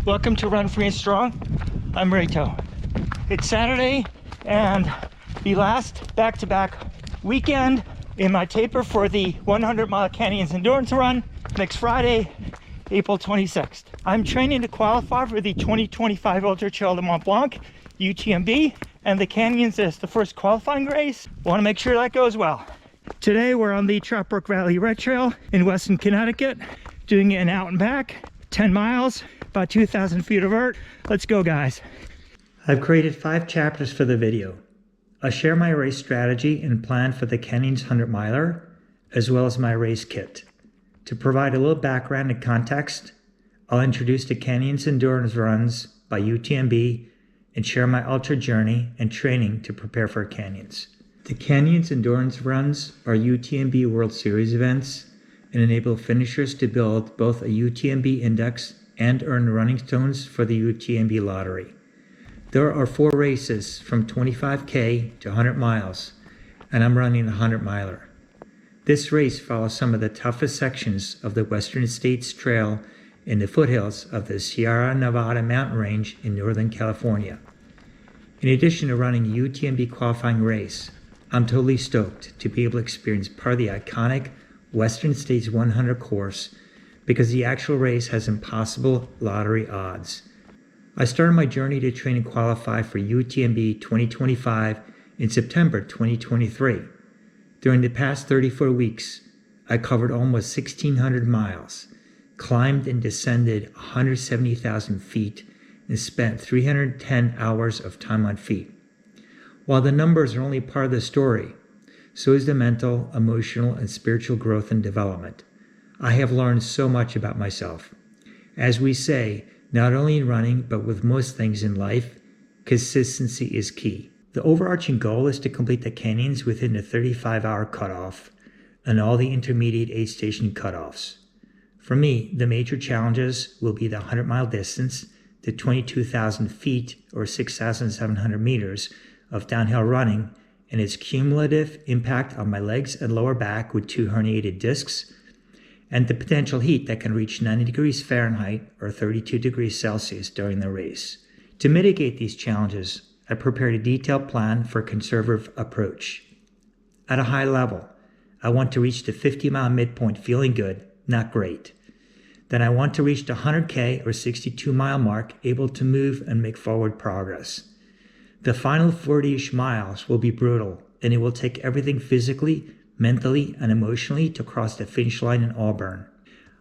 Welcome to Run Free and Strong. I'm Rito. It's Saturday and the last back-to-back weekend in my taper for the 100-mile Canyons Endurance Run next Friday, April 26th. I'm training to qualify for the 2025 Ultra Trail de Mont Blanc, UTMB, and the Canyons is the first qualifying race. Want to make sure that goes well. Today we're on the Trout Brook Valley Red Trail in Weston, Connecticut, doing an out and back, 10 miles, about 2,000 feet of vert. Let's go, guys. I've created 5 chapters for the video. I'll share my race strategy and plan for the Canyons 100-miler, as well as my race kit. To provide a little background and context, I'll introduce the Canyons Endurance Runs by UTMB and share my ultra journey and training to prepare for Canyons. The Canyons Endurance Runs are UTMB World Series events and enable finishers to build both a UTMB index and earn running stones for the UTMB lottery. There are 4 races from 25K to 100 miles, and I'm running the 100-miler. This race follows some of the toughest sections of the Western States Trail in the foothills of the Sierra Nevada mountain range in Northern California. In addition to running a UTMB qualifying race, I'm totally stoked to be able to experience part of the iconic Western States 100 course because the actual race has impossible lottery odds. I started my journey to train and qualify for UTMB 2025 in September 2023. During the past 34 weeks, I covered almost 1,600 miles, climbed and descended 170,000 feet, and spent 310 hours of time on feet. While the numbers are only part of the story, so is the mental, emotional, and spiritual growth and development. I have learned so much about myself. As we say, not only in running, but with most things in life, consistency is key. The overarching goal is to complete the Canyons within the 35-hour cutoff and all the intermediate aid station cutoffs. For me, the major challenges will be the 100-mile distance, the 22,000 feet or 6,700 meters of downhill running, and its cumulative impact on my legs and lower back with 2 herniated discs, and the potential heat that can reach 90 degrees Fahrenheit or 32 degrees Celsius during the race. To mitigate these challenges, I prepared a detailed plan for a conservative approach. At a high level, I want to reach the 50-mile midpoint feeling good, not great. Then I want to reach the 100K or 62-mile mark able to move and make forward progress. The final 40-ish miles will be brutal, and it will take everything physically, mentally, and emotionally to cross the finish line in Auburn.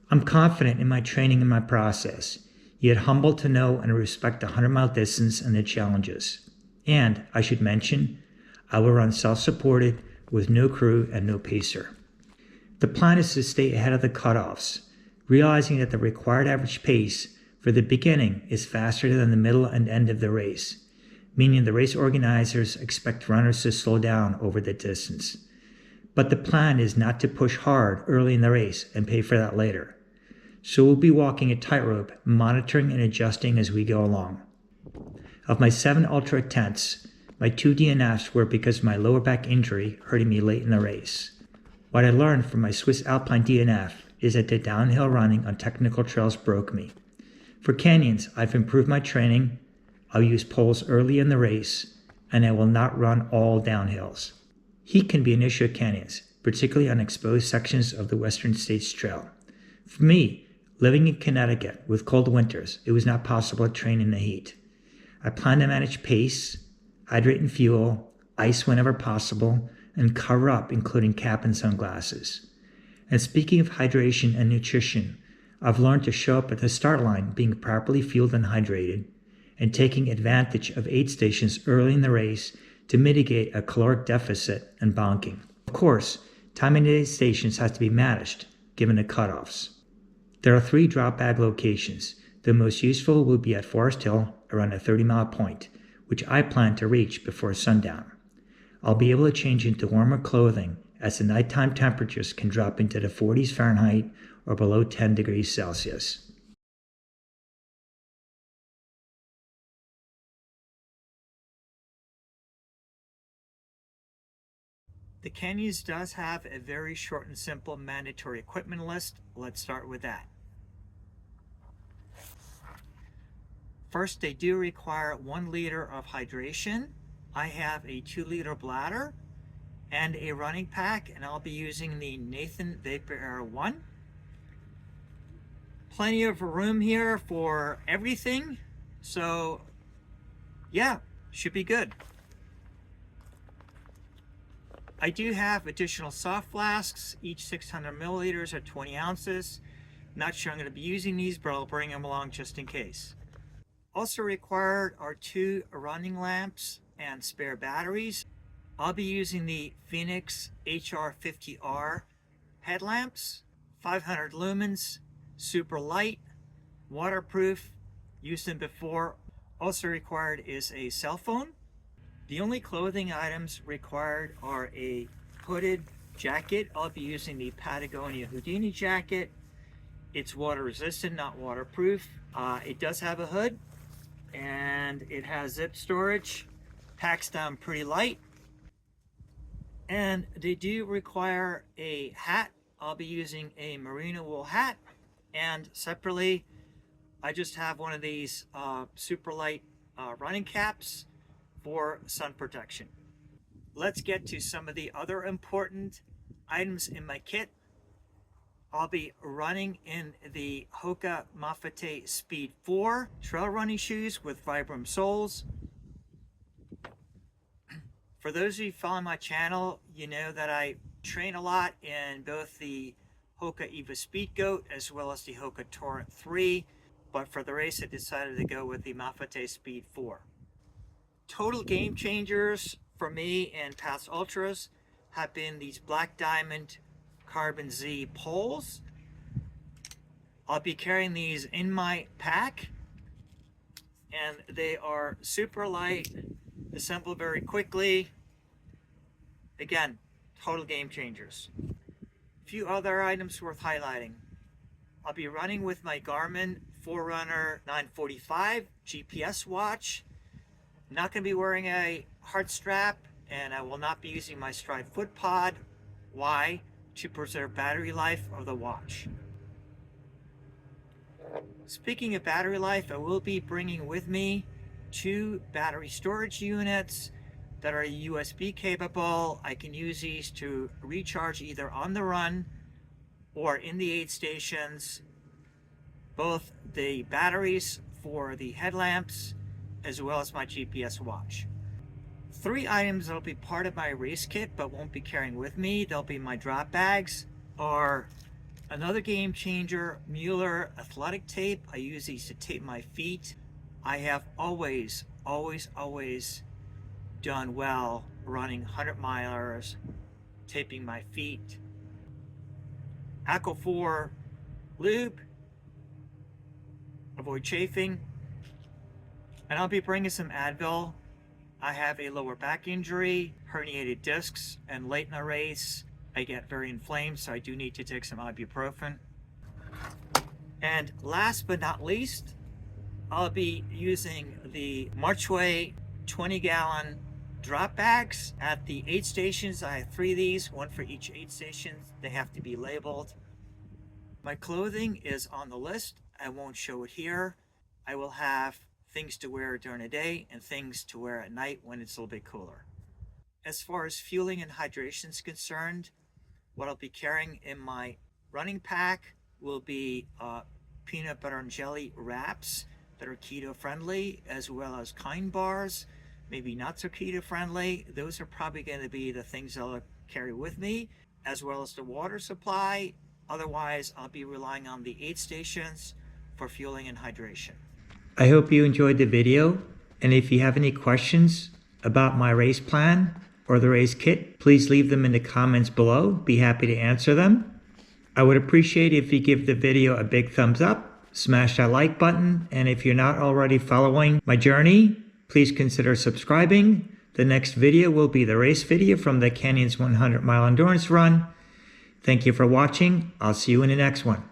I'm confident in my training and my process, yet humbled to know and respect the 100-mile distance and the challenges. And, I should mention, I will run self-supported with no crew and no pacer. The plan is to stay ahead of the cutoffs, realizing that the required average pace for the beginning is faster than the middle and end of the race, meaning the race organizers expect runners to slow down over the distance. But the plan is not to push hard early in the race and pay for that later. So we'll be walking a tightrope, monitoring and adjusting as we go along. Of my 7 ultra attempts, my 2 DNFs were because of my lower back injury hurting me late in the race. What I learned from my Swiss Alpine DNF is that the downhill running on technical trails broke me. For Canyons, I've improved my training, I'll use poles early in the race, and I will not run all downhills. Heat can be an issue at Canyons, particularly on exposed sections of the Western States Trail. For me, living in Connecticut with cold winters, it was not possible to train in the heat. I plan to manage pace, hydrate and fuel, ice whenever possible, and cover up, including cap and sunglasses. And speaking of hydration and nutrition, I've learned to show up at the start line being properly fueled and hydrated, and taking advantage of aid stations early in the race to mitigate a caloric deficit and bonking. Of course, time in aid stations has to be managed, given the cutoffs. There are 3 drop bag locations. The most useful will be at Forest Hill, around a 30-mile point, which I plan to reach before sundown. I'll be able to change into warmer clothing as the nighttime temperatures can drop into the 40s Fahrenheit or below 10 degrees Celsius. The Canyons does have a very short and simple mandatory equipment list. Let's start with that. First, they do require 1 liter of hydration. I have a 2-liter bladder and a running pack, and I'll be using the Nathan Vapor Air 1. Plenty of room here for everything, so yeah, should be good. I do have additional soft flasks, each 600 milliliters or 20 ounces. Not sure I'm going to be using these, but I'll bring them along just in case. Also required are 2 running lamps and spare batteries. I'll be using the Phoenix HR50R headlamps, 500 lumens, super light, waterproof, used them before. Also required is a cell phone. The only clothing items required are a hooded jacket. I'll be using the Patagonia Houdini jacket. It's water resistant, not waterproof. It does have a hood and it has zip storage, packs down pretty light. And they do require a hat. I'll be using a merino wool hat, and separately I just have one of these super light running caps for sun protection. Let's get to some of the other important items in my kit. I'll be running in the Hoka Mafate Speed 4 trail running shoes with Vibram soles. For those of you following my channel, you know that I train a lot in both the Hoka Eva Speed Goat as well as the Hoka Torrent 3, but for the race I decided to go with the Mafate Speed 4. Total game changers for me in past ultras have been these Black Diamond Carbon Z poles. I'll be carrying these in my pack, and they are super light, assemble very quickly. Again, total game changers. A few other items worth highlighting. I'll be running with my Garmin Forerunner 945 GPS watch. I'm not going to be wearing a heart strap, and I will not be using my Stride foot pod. Why? To preserve battery life of the watch. Speaking of battery life, I will be bringing with me 2 battery storage units that are USB capable. I can use these to recharge either on the run or in the aid stations. Both the batteries for the headlamps as well as my GPS watch. 3 items that will be part of my race kit but won't be carrying with me. They'll be my drop bags, are another game changer, Mueller athletic tape. I use these to tape my feet. I have always done well running 100 milers, taping my feet. Aqua 4 lube, avoid chafing. And I'll be bringing some Advil. I have a lower back injury, herniated discs, and late in a race I get very inflamed, so I do need to take some ibuprofen. And last but not least, I'll be using the Marchway 20-gallon drop bags at the aid stations. I have 3 of these, 1 for each aid station. They have to be labeled. My clothing is on the list. I won't show it here. I will have things to wear during the day and things to wear at night when it's a little bit cooler. As far as fueling and hydration is concerned, what I'll be carrying in my running pack will be peanut butter and jelly wraps that are keto friendly, as well as Kind bars, maybe not so keto friendly. Those are probably going to be the things I'll carry with me, as well as the water supply. Otherwise, I'll be relying on the aid stations for fueling and hydration. I hope you enjoyed the video, and if you have any questions about my race plan or the race kit, please leave them in the comments below. Be happy to answer them. I would appreciate if you give the video a big thumbs up, smash that like button, and if you're not already following my journey, please consider subscribing. The next video will be the race video from the Canyons 100 Mile Endurance Run. Thank you for watching. I'll see you in the next one.